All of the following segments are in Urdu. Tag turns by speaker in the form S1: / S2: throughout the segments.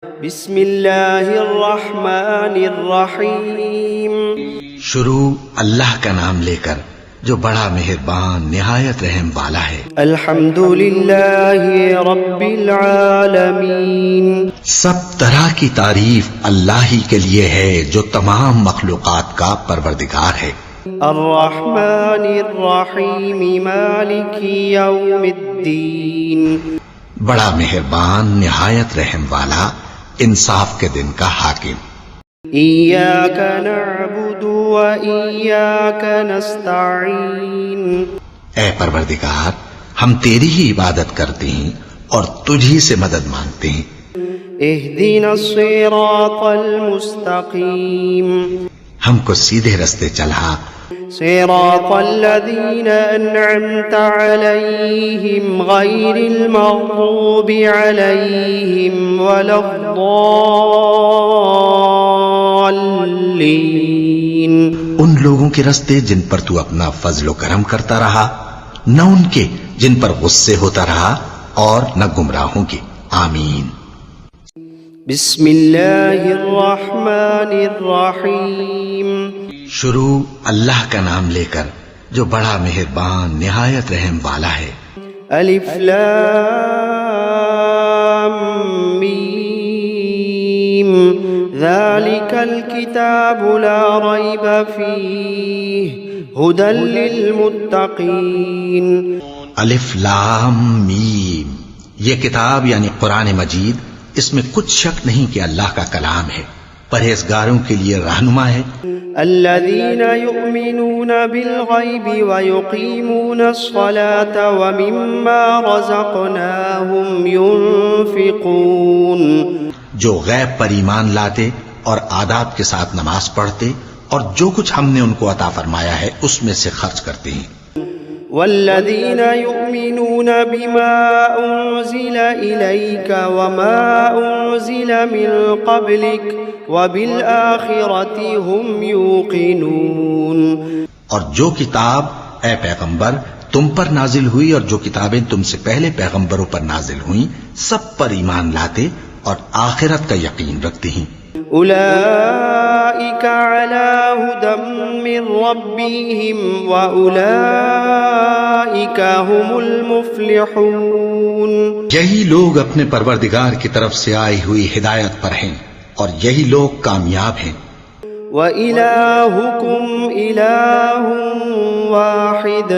S1: بسم اللہ الرحمن الرحیم.
S2: شروع اللہ کا نام لے کر جو بڑا مہربان نہایت رحم والا ہے.
S1: الحمد للہ رب العالمین.
S2: سب طرح کی تعریف اللہ ہی کے لیے ہے جو تمام مخلوقات کا پروردگار ہے.
S1: الرحمن الرحیم مالک یوم الدین.
S2: بڑا مہربان نہایت رحم والا انصاف کے دن کا حاکم.
S1: ایاک نعبد و ایاک نستعین.
S2: اے پروردگار ہم تیری ہی عبادت کرتے ہیں اور تجھی سے مدد مانگتے ہیں.
S1: اہدنا الصراط المستقیم.
S2: ہم کو سیدھے رستے چلا.
S1: صراط الذین انعمت علیہم غیر المغضوب علیہم ولا الضالین.
S2: ان لوگوں کے رستے جن پر تو اپنا فضل و کرم کرتا رہا، نہ ان کے جن پر غصے ہوتا رہا اور نہ گمراہوں کے. آمین.
S1: بسم اللہ الرحمن الرحیم.
S2: شروع اللہ کا نام لے کر جو بڑا مہربان نہایت رحم والا ہے.
S1: الف لام میم. ذالک الکتاب لا ریب فیہ ھدی للمتقین.
S2: الف لام میم. یہ کتاب یعنی قرآن مجید، اس میں کچھ شک نہیں کہ اللہ کا کلام ہے، پرہیزگاروں کے لیے رہنما ہے.
S1: الذین یؤمنون بالغیب ویقیمون الصلاة ومما رزقناہم ینفقون.
S2: جو غیب پر ایمان لاتے اور آداب کے ساتھ نماز پڑھتے اور جو کچھ ہم نے ان کو عطا فرمایا ہے اس میں سے خرچ کرتے ہیں.
S1: والذین یؤمنون بما انزل الیک وما انزل من قبلک وبالآخرۃ هم یوقنون. اور جو کتاب اے پیغمبر تم پر نازل ہوئی اور جو کتابیں تم سے پہلے پیغمبروں پر نازل ہوئیں سب پر ایمان لاتے اور آخرت کا یقین رکھتے ہیں. اولئک علی ھدی من ربہم واولئک هم المفلحون.
S2: یہی لوگ اپنے پروردگار کی طرف سے آئی ہوئی ہدایت پر ہیں اور یہی لوگ کامیاب ہیں.
S1: وَإِلَٰهُكُمْ إِلَٰهٌ وَاحِدٌ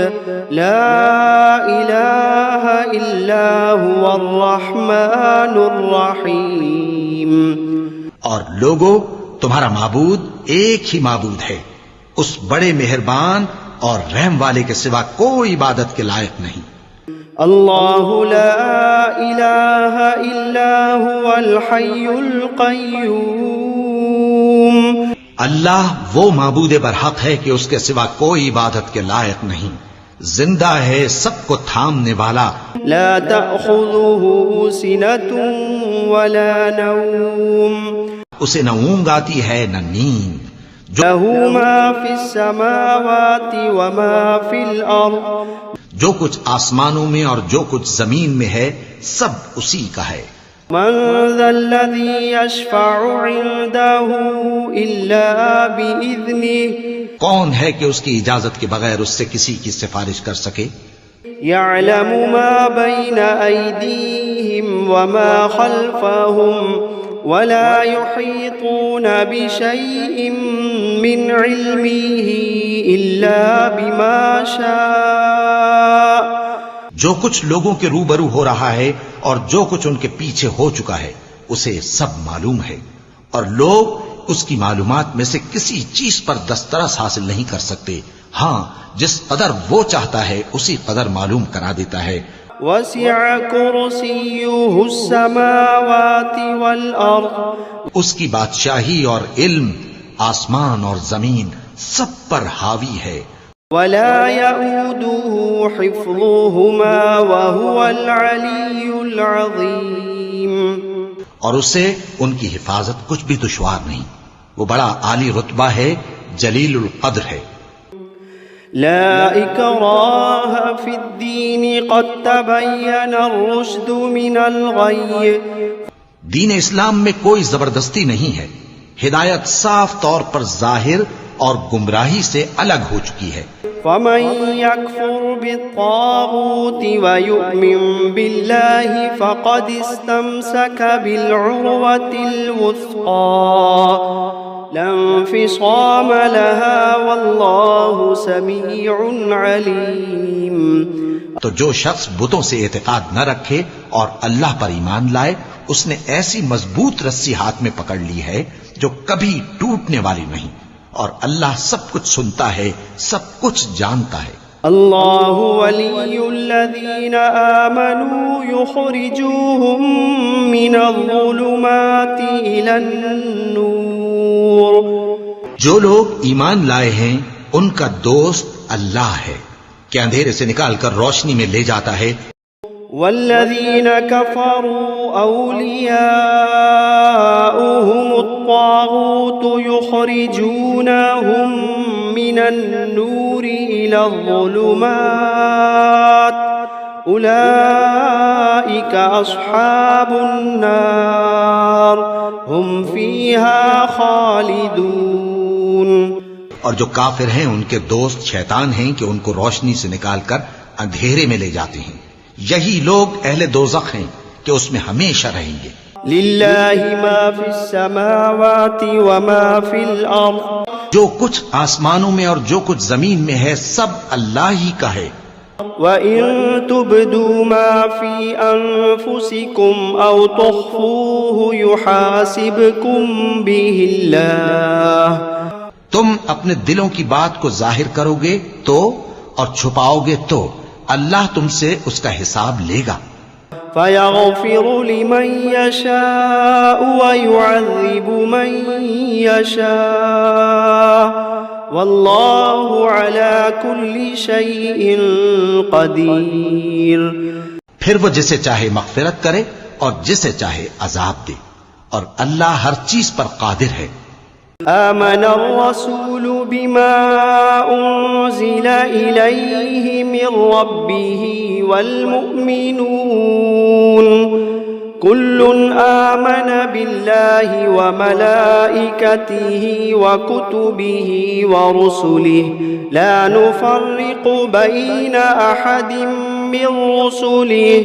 S1: لَا إِلَٰهَ إِلَّا هُوَ الرَّحْمَٰنُ الرَّحِيمُ.
S2: اور لوگو تمہارا معبود ایک ہی معبود ہے، اس بڑے مہربان اور رحم والے کے سوا کوئی عبادت کے لائق نہیں.
S1: اللہ لا الہ الا هو الحی القیوم.
S2: اللہ وہ معبود برحق ہے کہ اس کے سوا کوئی عبادت کے لائق نہیں، زندہ ہے، سب کو تھامنے والا.
S1: لا تأخذه سنة ولا نوم.
S2: اسے نہ اونگ آتی ہے نہ نیند.
S1: له ما في السماوات وما في الأرض.
S2: جو کچھ آسمانوں میں اور جو کچھ زمین میں ہے سب اسی کا ہے.
S1: من ذا الذي يشفع عنده إلا بإذنه.
S2: کون ہے کہ اس کی اجازت کے بغیر اس سے کسی کی سفارش کر سکے؟
S1: يعلم ما بين أيديهم وما خلفهم ولا يحيطون بشيء من علمه إلا بما شاء.
S2: جو کچھ لوگوں کے روبرو ہو رہا ہے اور جو کچھ ان کے پیچھے ہو چکا ہے اسے سب معلوم ہے، اور لوگ اس کی معلومات میں سے کسی چیز پر دسترس حاصل نہیں کر سکتے. ہاں جس قدر وہ چاہتا ہے اسی قدر معلوم کرا دیتا ہے.
S1: وسع کرسیہ السماوات والارض.
S2: اس کی بادشاہی اور علم آسمان اور زمین سب پر حاوی ہے.
S1: ولا يؤوده حفظهما وهو العلی العظیم.
S2: اور اسے ان کی حفاظت کچھ بھی دشوار نہیں، وہ بڑا عالی رتبہ ہے، جلیل القدر ہے.
S1: لا اکراہ فی الدین قد تبین الرشد من الغی.
S2: دین اسلام میں کوئی زبردستی نہیں ہے، ہدایت صاف طور پر ظاہر اور گمراہی سے الگ ہو چکی ہے۔
S1: فمن يكفر بالطاغوت ويؤمن بالله فقد استمسك بالعروة الوثقى لا انفصام لها والله سميع عليم۔
S2: تو جو شخص بتوں سے اعتقاد نہ رکھے اور اللہ پر ایمان لائے، اس نے ایسی مضبوط رسی ہاتھ میں پکڑ لی ہے جو کبھی ٹوٹنے والی نہیں، اور اللہ سب کچھ سنتا ہے، سب کچھ جانتا ہے۔
S1: اللہ ولی الذین آمنوا یخرجوہم من الظلمات الی النور۔
S2: جو لوگ ایمان لائے ہیں ان کا دوست اللہ ہے کہ اندھیرے سے نکال کر روشنی میں لے جاتا ہے۔
S1: والذین کفروا اولیاؤہم الطاغوت یخرجونہم من النور الی الظلمات اولئک اصحاب النار ہم فیہا خالدون۔
S2: اور جو کافر ہیں ان کے دوست شیطان ہیں کہ ان کو روشنی سے نکال کر اندھیرے میں لے جاتے ہیں، یہی لوگ اہل دوزخ ہیں کہ اس میں ہمیشہ رہیں گے۔
S1: للہ ما فی السماوات وما فی الارض،
S2: جو کچھ آسمانوں میں اور جو کچھ زمین میں ہے سب اللہ ہی کا ہے۔
S1: وَإِن تُبْدُوا مَا فِي أَنفُسِكُمْ أَوْ تُخْفُوهُ يُحَاسِبْكُم بِهِ اللَّهُ،
S2: تم اپنے دلوں کی بات کو ظاہر کرو گے تو اور چھپاؤ گے تو اللہ تم سے اس کا حساب لے گا۔
S1: فَيَغْفِرُ لِمَن يَشَاءُ وَيُعَذِّبُ مَن يَشَاءُ وَاللَّهُ عَلَى كُلِّ شَيْءٍ قَدِيرٌ۔
S2: پھر وہ جسے چاہے مغفرت کرے اور جسے چاہے عذاب دے، اور اللہ ہر چیز پر قادر ہے۔
S1: آمن الرسول بما أنزل إليه من ربه والمؤمنون كل آمن بالله وملائكته وكتبه ورسله لا نفرق بين أحد من رسله۔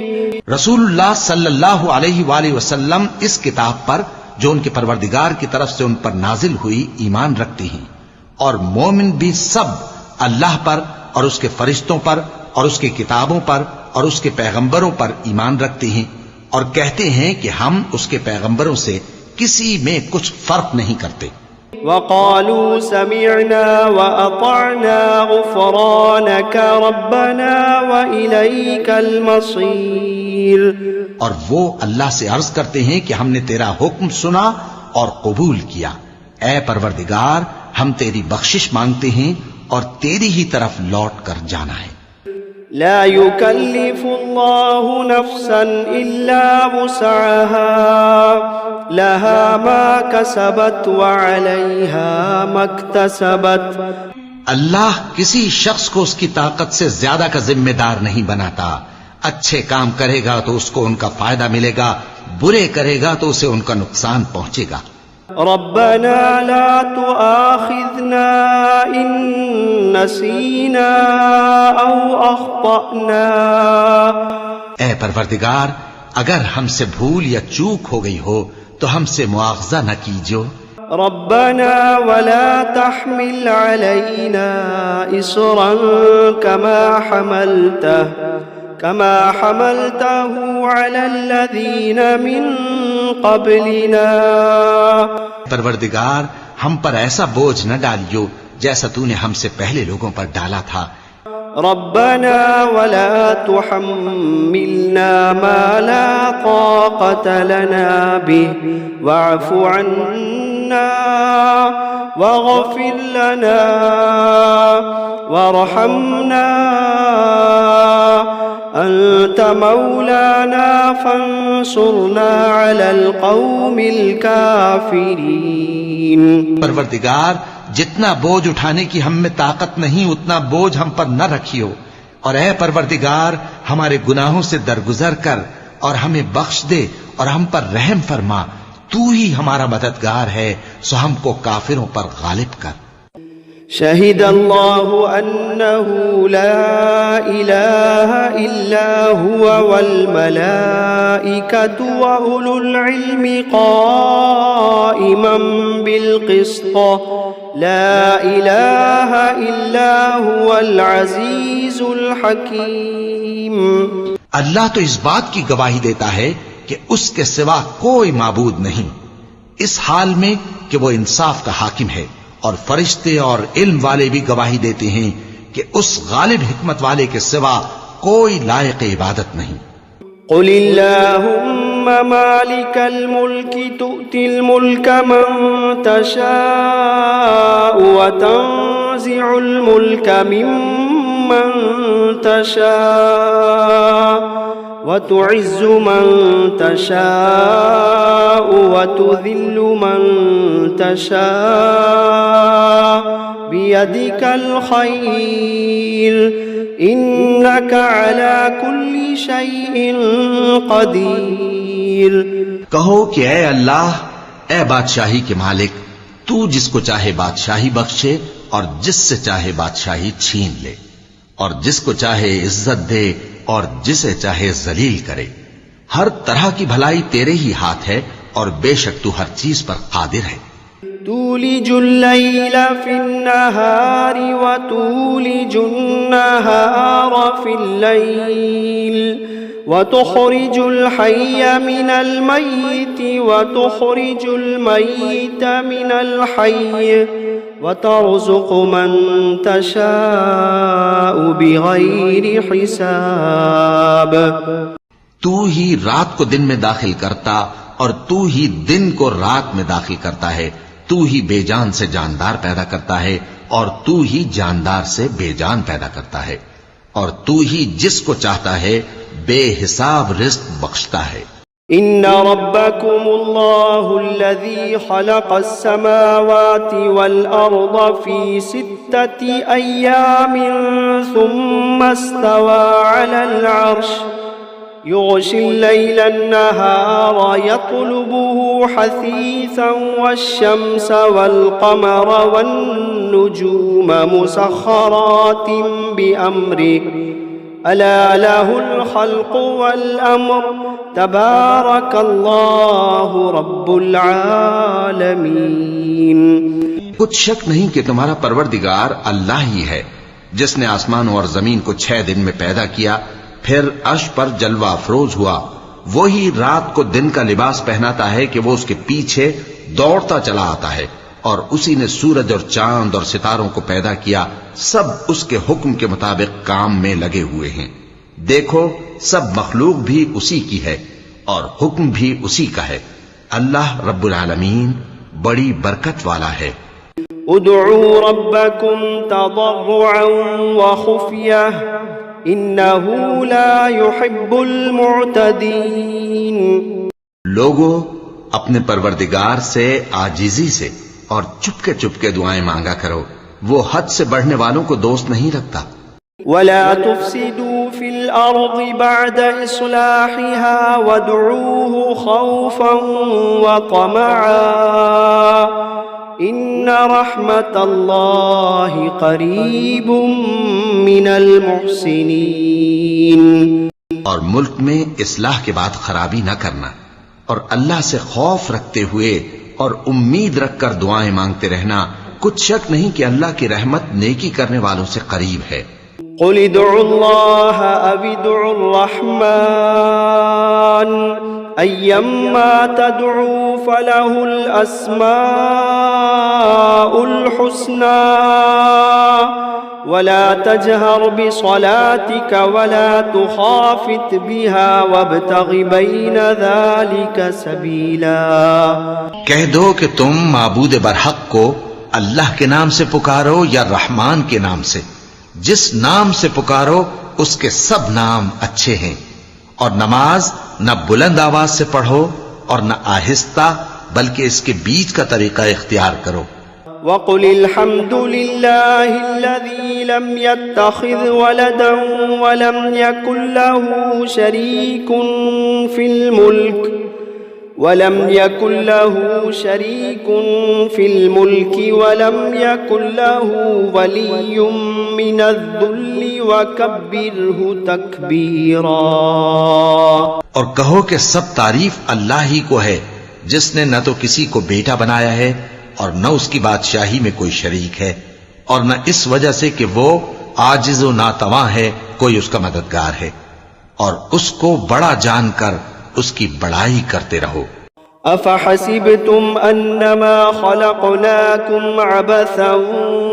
S2: رسول اللہ صلی اللہ علیہ وآلہ وسلم اس کتاب پر جو ان کے پروردگار کی طرف سے ان پر نازل ہوئی ایمان رکھتی ہیں، اور مومن بھی سب اللہ پر اور اس کے فرشتوں پر اور اس کی کتابوں پر اور اس کے پیغمبروں پر ایمان رکھتے ہیں، اور کہتے ہیں کہ ہم اس کے پیغمبروں سے کسی میں کچھ فرق نہیں کرتے۔
S1: وقالوا سمعنا وأطعنا غفرانك ربنا وإليك المصير۔
S2: اور وہ اللہ سے عرض کرتے ہیں کہ ہم نے تیرا حکم سنا اور قبول کیا، اے پروردگار ہم تیری بخشش مانگتے ہیں اور تیری ہی طرف لوٹ کر جانا ہے۔
S1: لا يكلف الله نفسا إلا وسعها لها ما كسبت وعليها ما اكتسبت۔
S2: اللہ کسی شخص کو اس کی طاقت سے زیادہ کا ذمہ دار نہیں بناتا، اچھے کام کرے گا تو اس کو ان کا فائدہ ملے گا، برے کرے گا تو اسے ان کا نقصان پہنچے گا۔
S1: ربنا لا تؤاخذنا إن نسينا أو أخطأنا۔
S2: اے پروردگار اگر ہم سے بھول یا چوک ہو گئی ہو تو ہم سے مواخذہ نہ کیجو۔
S1: ربنا ولا تحمل علينا إصرا كما حملته على الذين من قبلنا۔
S2: پروردگار ہم پر ایسا بوجھ نہ ڈالیو جیسا تو نے ہم سے پہلے لوگوں پر ڈالا تھا۔
S1: ربنا ولا تحملنا ما لا طاقة لنا به واعف عنا واغفر لنا وارحمنا أنت مولانا فانصرنا على القوم الكافرين۔
S2: پروردگار جتنا بوجھ اٹھانے کی ہم میں طاقت نہیں اتنا بوجھ ہم پر نہ رکھیو، اور اے پروردگار ہمارے گناہوں سے درگزر کر اور ہمیں بخش دے اور ہم پر رحم فرما، تو ہی ہمارا مددگار ہے، سو ہم کو کافروں پر غالب کر۔
S1: شہد اللہ انہ لا الہ الا هو والملائکۃ واولو العلم قائما بالقسط لا الہ الا هو العزیز الحکیم۔
S2: اللہ تو اس بات کی گواہی دیتا ہے کہ اس کے سوا کوئی معبود نہیں، اس حال میں کہ وہ انصاف کا حاکم ہے، اور فرشتے اور علم والے بھی گواہی دیتے ہیں کہ اس غالب حکمت والے کے سوا کوئی لائق عبادت نہیں۔
S1: قل اللہم مالک الملک تؤتی الملک من تشاء وتنزع الملک ممن تشاء وتعز من تشاء وتذل من تشاء بيدك الخير إنك على كل شيء قدير۔
S2: کہو کہ اے اللہ، اے بادشاہی کے مالک، تو جس کو چاہے بادشاہی بخشے اور جس سے چاہے بادشاہی چھین لے، اور جس کو چاہے عزت دے اور جسے چاہے ذلیل کرے۔ ہر طرح کی بھلائی تیرے ہی ہاتھ ہے، اور بے شک تو ہر چیز پر قادر ہے۔
S1: تولج اللیل فی النہار وتولج النہار فی اللیل وتخرج الحی من المیت وتخرج المیت من الحی وترزق من تشاء بغیر حساب۔
S2: تو ہی رات کو دن میں داخل کرتا اور تو ہی دن کو رات میں داخل کرتا ہے، تو ہی بے جان سے جاندار پیدا کرتا ہے اور تو ہی جاندار سے بے جان پیدا کرتا ہے، اور تو ہی جس کو چاہتا ہے بے حساب رزق بخشتا ہے۔
S1: ان ربکم اللہ الذی خلق السماوات والارض فی 6 ایام ثم استوى على العرش يغشي الليل النهار يطلبه حثيثا والشمس والقمر والنجوم مسخرات بأمره ألا له الخلق والأمر تبارك الله رب العالمين۔
S2: کچھ شک نہیں کہ تمہارا پروردگار اللہ ہی ہے، جس نے آسمانوں اور زمین کو 6 دن میں پیدا کیا، پھر عرش پر جلوہ افروز ہوا۔ وہی رات کو دن کا لباس پہناتا ہے کہ وہ اس کے پیچھے دوڑتا چلا آتا ہے، اور اسی نے سورج اور چاند اور ستاروں کو پیدا کیا، سب اس کے حکم کے مطابق کام میں لگے ہوئے ہیں۔ دیکھو سب مخلوق بھی اسی کی ہے اور حکم بھی اسی کا ہے۔ اللہ رب العالمین بڑی برکت والا ہے۔
S1: ادعوا ربکم تضرعا وخفیہ انه لا يحب المعتدین۔
S2: لوگوں اپنے پروردگار سے عاجزی سے اور چپکے چپکے دعائیں مانگا کرو، وہ حد سے بڑھنے والوں کو دوست نہیں رکھتا۔
S1: ولا تفسدوا في الأرض بعد إصلاحها وادعوه خوفا وطمعا إن رحمة الله قريب من المحسنين۔
S2: اور ملک میں اصلاح کے بعد خرابی نہ کرنا، اور اللہ سے خوف رکھتے ہوئے اور امید رکھ کر دعائیں مانگتے رہنا، کچھ شک نہیں کہ اللہ کی رحمت نیکی کرنے والوں سے قریب ہے۔
S1: قل ادعوا الله أو ادعوا الرحمن أيما تدعوا فله الأسماء الحسنى ولا تجهر بصلاتك ولا تخافت بها وابتغ بين ذلك سبيلا۔
S2: کہہ دو کہ تم معبود برحق کو اللہ کے نام سے پکارو یا رحمان کے نام سے، جس نام سے پکارو اس کے سب نام اچھے ہیں، اور نماز نہ بلند آواز سے پڑھو اور نہ آہستہ، بلکہ اس کے بیچ کا طریقہ اختیار کرو۔
S1: وقل الحمد لله الذي لم يتخذ ولدا ولم يكن له شريك في الملك ولم يكن له ولي من الذل وكبره تكبيرا.
S2: اور کہو کہ سب تعریف اللہ ہی کو ہے جس نے نہ تو کسی کو بیٹا بنایا ہے اور نہ اس کی بادشاہی میں کوئی شریک ہے اور نہ اس وجہ سے کہ وہ عاجز و ناتواں ہے کوئی اس کا مددگار ہے، اور اس کو بڑا جان کر اس کی بڑائی کرتے رہو.
S1: افحسبتم انما خلقناكم عبثا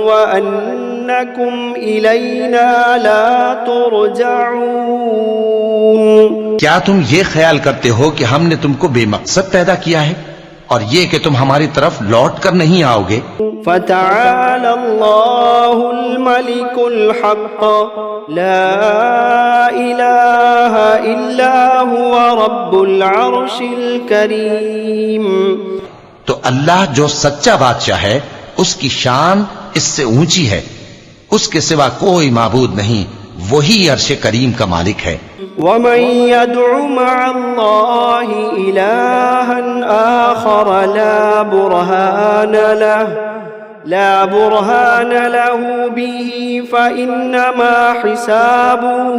S1: وانكم الینا لا ترجعون.
S2: کیا تم یہ خیال کرتے ہو کہ ہم نے تم کو بے مقصد پیدا کیا ہے اور یہ کہ تم ہماری طرف لوٹ کر نہیں آؤ گے؟
S1: فتعالى الله الملك الحق لا إله إلا هو رب العرش الكريم.
S2: تو اللہ جو سچا بادشاہ ہے اس کی شان اس سے اونچی ہے، اس کے سوا کوئی معبود نہیں، وہی عرش کریم کا مالک ہے.
S1: ومن يدع مع الله إلها آخر لا برهان له به فإنما حسابه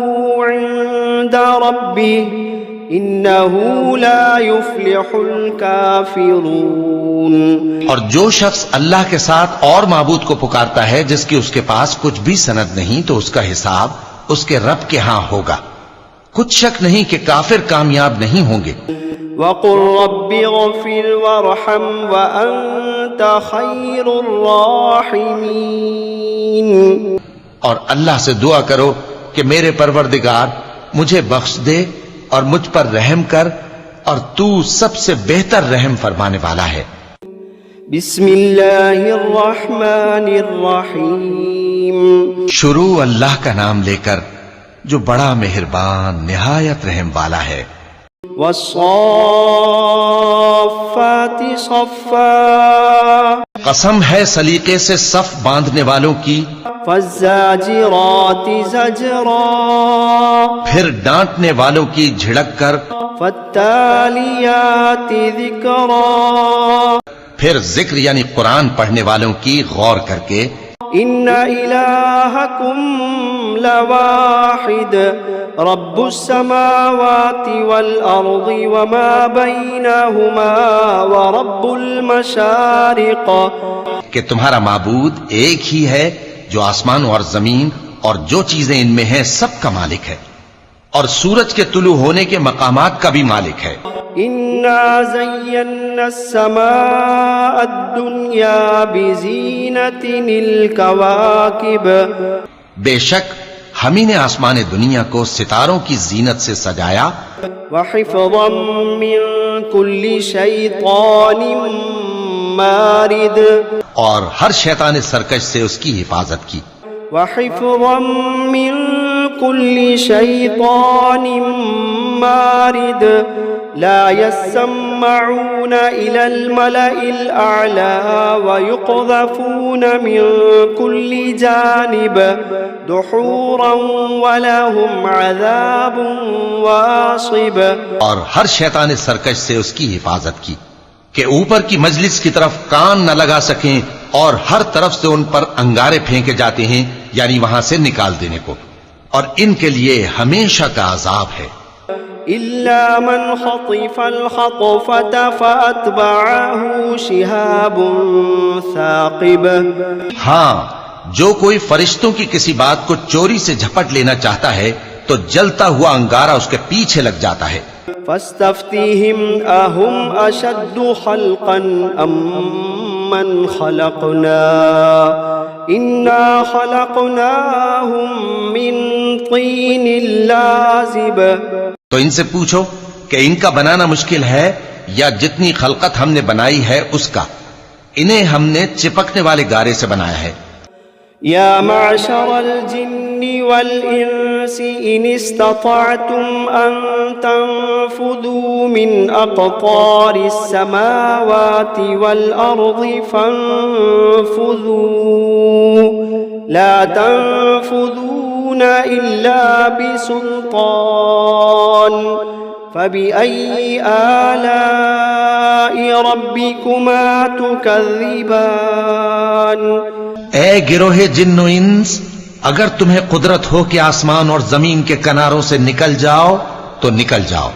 S1: عند ربه إنه لا يفلح الكافرون.
S2: اور جو شخص اللہ کے ساتھ اور معبود کو پکارتا ہے جس کی اس کے پاس کچھ بھی سند نہیں، تو اس کا حساب اس کے رب کے ہاں ہوگا. کچھ شک نہیں کہ کافر کامیاب نہیں ہوں گے.
S1: وَقُلْ رَبِّ اغْفِرْ وَارْحَمْ وَأَنْتَ خَيْرُ الرَّاحِمِينَ.
S2: اور اللہ سے دعا کرو کہ میرے پروردگار مجھے بخش دے اور مجھ پر رحم کر، اور تو سب سے بہتر رحم فرمانے والا ہے.
S1: بسم اللہ الرحمن الرحیم.
S2: شروع اللہ کا نام لے کر جو بڑا مہربان نہایت رحم والا ہے.
S1: والصافات صفا.
S2: قسم ہے سلیقے سے صف باندھنے والوں کی.
S1: فالزاجرات زجرا.
S2: پھر ڈانٹنے والوں کی جھڑک کر.
S1: فالتالیات ذکرا.
S2: پھر ذکر یعنی قرآن پڑھنے والوں کی غور کر کے.
S1: ان الہکم لواحد رب السماوات والارض وما بینہما ورب المشارق.
S2: کہ تمہارا معبود ایک ہی ہے جو آسمان اور زمین اور جو چیزیں ان میں ہیں سب کا مالک ہے، اور سورج کے طلوع ہونے کے مقامات کا بھی مالک ہے.
S1: انا زینا السماء الدنیا بزینت الکواکب.
S2: بے شک ہم ہی نے آسمان دنیا کو ستاروں کی زینت سے سجایا.
S1: وحفظا من کل شیطان مارد.
S2: اور ہر شیطان سرکش سے اس کی حفاظت کی.
S1: وحفظا من كل شيطان مارد لا يسمعون إلى الملأ الأعلى ويقذفون من كل جانب دحورا ولهم عذاب واصب.
S2: اور ہر شیطان سرکش سے اس کی حفاظت کی کہ اوپر کی مجلس کی طرف کان نہ لگا سکیں، اور ہر طرف سے ان پر انگارے پھینکے جاتے ہیں یعنی وہاں سے نکال دینے کو، اور ان کے لیے ہمیشہ کا عذاب ہے.
S1: إلا من خطف الخطفة فأتبعه شهاب ثاقب.
S2: ہاں، جو کوئی فرشتوں کی کسی بات کو چوری سے جھپٹ لینا چاہتا ہے تو جلتا ہوا انگارہ اس کے پیچھے لگ جاتا ہے.
S1: فاستفتهم أهم أشد خلقا أم من خلقنا إنا خلقناهم من طين لازب.
S2: تو ان سے پوچھو کہ ان کا بنانا مشکل ہے یا جتنی خلقت ہم نے بنائی ہے اس کا؟ انہیں ہم نے چپکنے والے گارے سے بنایا ہے.
S1: يا معشر الجن والإنس إن استطعتم أن تنفذوا من أقطار السماوات والأرض فانفذوا لا تنفذون إلا بسلطان فبأي آلاء ربكما تكذبان
S2: اے گروہ جن و انس، اگر تمہیں قدرت ہو کہ آسمان اور زمین کے کناروں سے نکل جاؤ تو نکل جاؤ،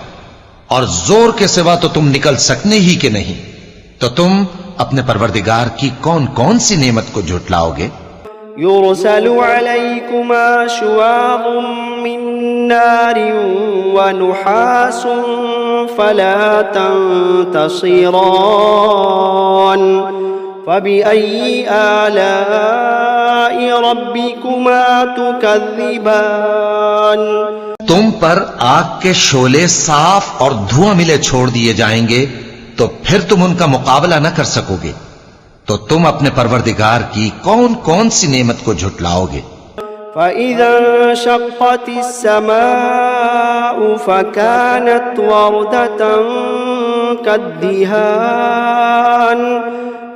S2: اور زور کے سوا تو تم نکل سکنے ہی کہ نہیں، تو تم اپنے پروردگار کی کون کون سی نعمت کو جھٹلاؤ گے؟
S1: يرسل عليكما شواظ من نار ونحاس فلا تنتصران فبأي آلاء ربكما تكذبان
S2: تم پر آگ کے شعلے صاف اور دھواں ملے چھوڑ دیے جائیں گے تو پھر تم ان کا مقابلہ نہ کر سکو گے، تو تم اپنے پروردگار کی کون کون سی نعمت کو جھٹلاؤ گے؟
S1: فَإِذَا انشَقَّتِ السَّمَاءُ فَكَانَتْ وَرْدَةً كَالدِّهَانِ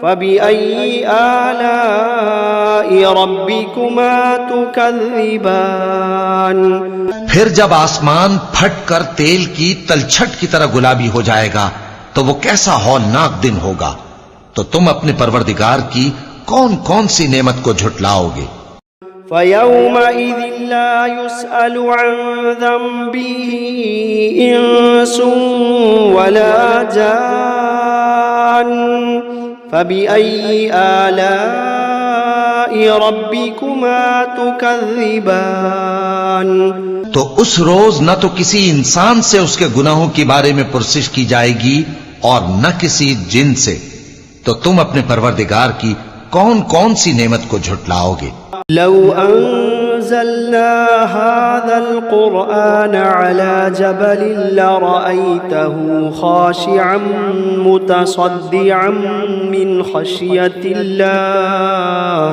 S1: فَبِأَيِّ آلَاءِ رَبِّكُمَا تُكَذِّبَانِ
S2: پھر جب آسمان پھٹ کر تیل کی تلچھٹ کی طرح گلابی ہو جائے گا تو وہ کیسا ہولناک دن ہوگا، تو تم اپنے پروردگار کی کون کون سی نعمت کو جھٹلاؤ گے؟
S1: فَيَوْمَئِذٍ لَا يُسْأَلُ عَنْ ذَنبِهِ إِنسٌ وَلَا جَانٌّ فَبِأَيِّ آلَاءِ رَبِّكُمَا تُكَذِّبَانِ
S2: تو اس روز نہ تو کسی انسان سے اس کے گناہوں کے بارے میں پرسش کی جائے گی اور نہ کسی جن سے، تو تم اپنے پروردگار کی کون کون سی نعمت کو جھٹلاؤ گے؟
S1: لو انزلنا هذا القرآن على جبل لرأيته خاشعا متصدعا من خشية الله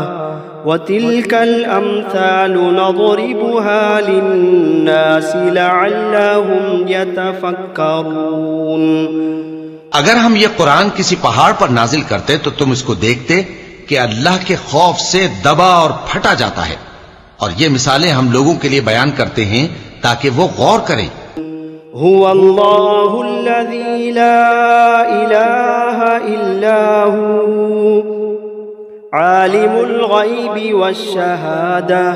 S1: وتلك الأمثال نضربها للناس لعلهم يتفكرون
S2: اگر ہم یہ قرآن کسی پہاڑ پر نازل کرتے تو تم اس کو دیکھتے کہ اللہ کے خوف سے دبا اور پھٹا جاتا ہے، اور یہ مثالیں ہم لوگوں کے لیے بیان کرتے ہیں تاکہ وہ غور کریں۔
S1: هو اللہ الذی لا الہ الا هو عالم الغیب والشہادہ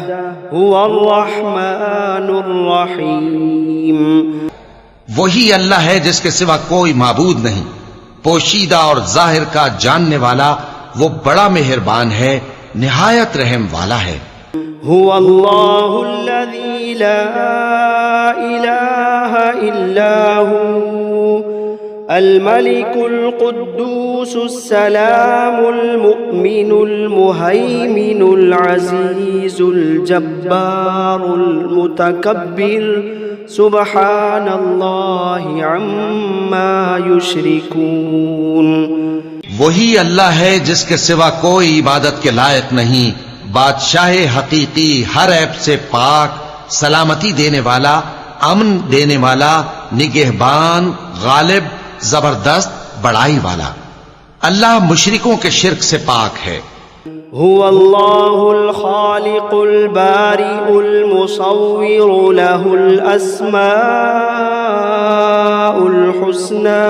S1: هو الرحمن الرحیم۔
S2: وہی اللہ ہے جس کے سوا کوئی معبود نہیں، پوشیدہ اور ظاہر کا جاننے والا، وہ بڑا مہربان ہے، نہایت رحم والا ہے۔
S1: هو اللہ الذی لا الہ الا هو الملک القدوس السلام المؤمن المہیمن العزیز الجبار المتکبر سبحان اللہ عما یشرکون۔
S2: وہی اللہ ہے جس کے سوا کوئی عبادت کے لائق نہیں، بادشاہ حقیقی، ہر عیب سے پاک، سلامتی دینے والا، امن دینے والا، نگہبان، غالب، زبردست، بڑائی والا۔ اللہ مشرکوں کے شرک سے پاک ہے۔
S1: هو اللہ الخالق البارئ المصور له الاسماء الحسنى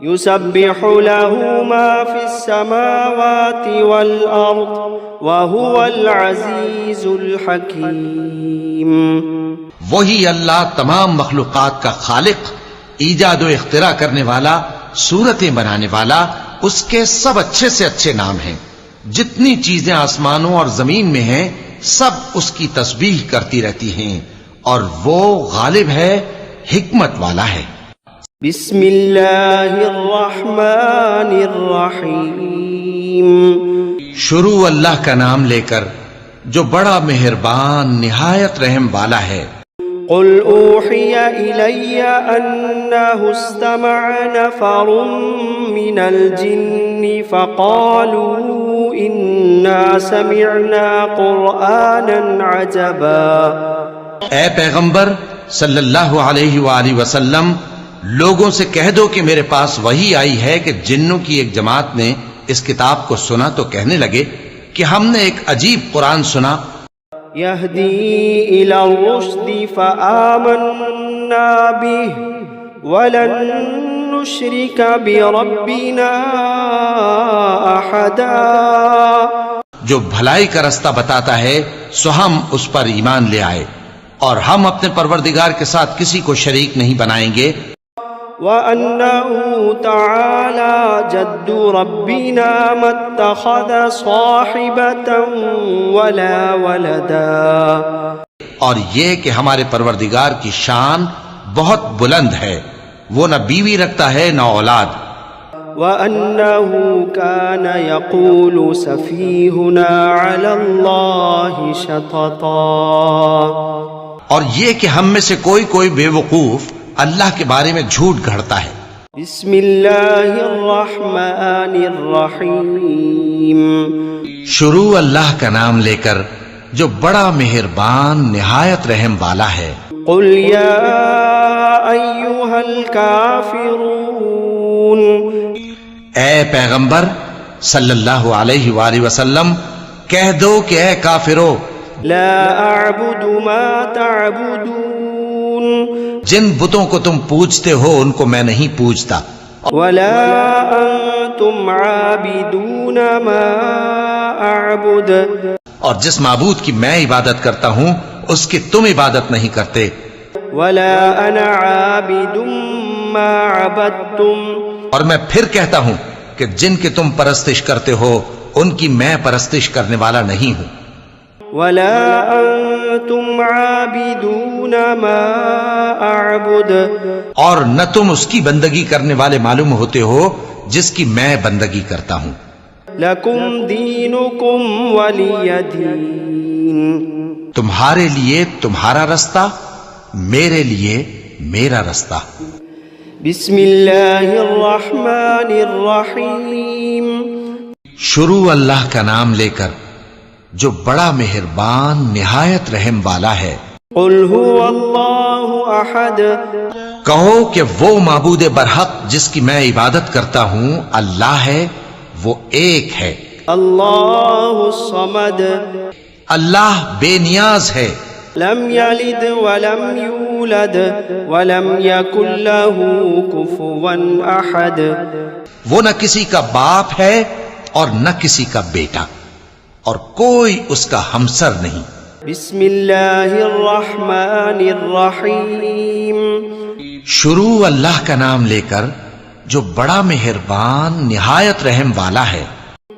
S1: يسبح له ما في السماوات والأرض وهو العزيز الحكيم۔
S2: وہی اللہ تمام مخلوقات کا خالق، ایجاد و اختراع کرنے والا، صورتیں بنانے والا، اس کے سب اچھے سے اچھے نام ہیں۔ جتنی چیزیں آسمانوں اور زمین میں ہیں سب اس کی تسبیح کرتی رہتی ہیں، اور وہ غالب ہے، حکمت والا ہے۔
S1: بسم اللہ الرحمن الرحیم۔
S2: شروع اللہ کا نام لے کر جو بڑا مہربان نہایت رحم والا ہے۔
S1: قل أوحي إلي أنه استمع نفر من الجن فقالوا إنا سمعنا قرآنا عجبا۔
S2: اے پیغمبر صلی اللہ علیہ وآلہ وسلم، لوگوں سے کہہ دو کہ میرے پاس وحی آئی ہے کہ جنوں کی ایک جماعت نے اس کتاب کو سنا تو کہنے لگے کہ ہم نے ایک عجیب قرآن سنا،
S1: يهدي إلى الرشد فآمنا به ولن نشرك بربنا أحدا۔
S2: جو بھلائی کا رستہ بتاتا ہے سو ہم اس پر ایمان لے آئے اور ہم اپنے پروردگار کے ساتھ کسی کو شریک نہیں بنائیں گے۔
S1: وأنه تعالى جد ربنا ما اتخذ صاحبة ولا ولدا۔
S2: اور یہ کہ ہمارے پروردگار کی شان بہت بلند ہے، وہ نہ بیوی رکھتا ہے نہ اولاد۔
S1: وأنه كان يقول سفيهنا على الله شططا۔
S2: اور یہ کہ ہم میں سے کوئی بے وقوف اللہ کے بارے میں جھوٹ گھڑتا ہے۔
S1: بسم اللہ الرحمن الرحیم۔
S2: شروع اللہ کا نام لے کر جو بڑا مہربان نہایت رحم والا ہے۔
S1: قل یا ایھا الکافرون،
S2: اے پیغمبر صلی اللہ علیہ وآلہ وسلم کہہ دو کہ اے کافرو،
S1: لا اعبد ما تعبدون،
S2: جن بتوں کو تم پوجتے ہو ان کو میں نہیں پوجتا،
S1: ولا انتم عابدون ما اعبد،
S2: اور جس معبود کی میں عبادت کرتا ہوں اس کی تم عبادت نہیں کرتے،
S1: ولا انا عابد ما عبدتم،
S2: اور میں پھر کہتا ہوں کہ جن کی تم پرستش کرتے ہو ان کی میں پرستش کرنے والا نہیں ہوں،
S1: ولا انتم عابدون ما اعبد،
S2: اور نہ تم اس کی بندگی کرنے والے معلوم ہوتے ہو جس کی میں بندگی کرتا ہوں۔
S1: لکم دینکم ولی دین،
S2: تمہارے لیے تمہارا رستہ، میرے لیے میرا رستہ۔
S1: بسم اللہ الرحمن الرحیم۔
S2: شروع اللہ کا نام لے کر جو بڑا مہربان نہایت رحم والا ہے۔
S1: قل هو اللہ احد،
S2: کہو کہ وہ معبود برحق جس کی میں عبادت کرتا ہوں اللہ ہے، وہ ایک ہے۔
S1: اللہ الصمد،
S2: اللہ بے نیاز ہے،
S1: لم یلد ولم یولد ولم یکن له کفوا احد،
S2: وہ نہ کسی کا باپ ہے اور نہ کسی کا بیٹا، اور کوئی اس کا ہمسر نہیں۔
S1: بسم اللہ الرحمن الرحیم۔
S2: شروع اللہ کا نام لے کر جو بڑا مہربان نہایت رحم والا ہے۔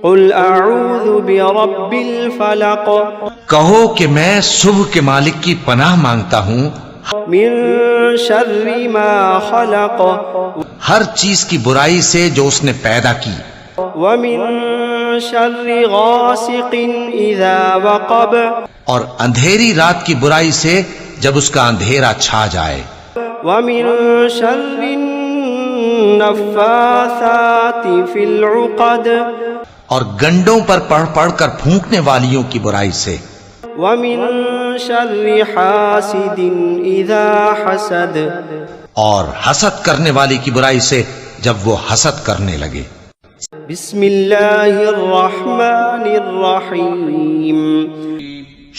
S1: قل اعوذ برب الفلق،
S2: کہو کہ میں صبح کے مالک کی پناہ مانگتا ہوں
S1: من شر ما خلق،
S2: ہر چیز کی برائی سے جو اس نے پیدا کی،
S1: ومن شر غاسق اذا وقب،
S2: اور اندھیری رات کی برائی سے جب اس کا اندھیرا چھا جائے،
S1: ومن شر النفاثات فی العقد،
S2: اور گنڈوں پر پڑھ پڑھ کر پھونکنے والیوں کی برائی سے،
S1: ومن شر حاسد اذا حسد،
S2: اور حسد کرنے والی کی برائی سے جب وہ حسد کرنے لگے۔
S1: بسم اللہ الرحمن الرحیم۔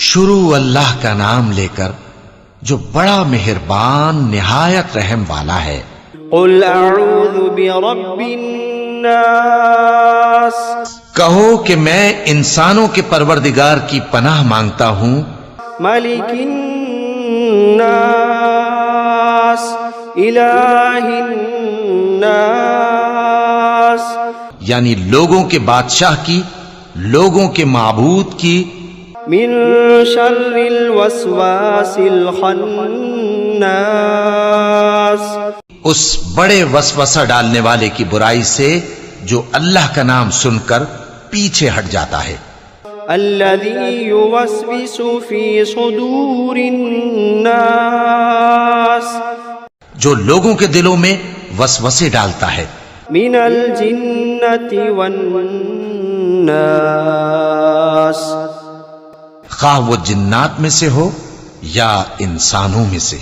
S2: شروع اللہ کا نام لے کر جو بڑا مہربان نہایت رحم والا ہے۔
S1: قل اعوذ برب الناس،
S2: کہو کہ میں انسانوں کے پروردگار کی پناہ مانگتا ہوں،
S1: ملک الناس، الہ الناس،
S2: یعنی لوگوں کے بادشاہ کی، لوگوں کے معبود کی،
S1: من شر الوسواس الخناس،
S2: اس بڑے وسوسہ ڈالنے والے کی برائی سے جو اللہ کا نام سن کر پیچھے ہٹ جاتا ہے۔
S1: الذي يوسوس في صدور الناس
S2: جو لوگوں کے دلوں میں وسوسے ڈالتا ہے
S1: من الجنة والناس
S2: خواہ وہ جنات میں سے ہو یا انسانوں میں سے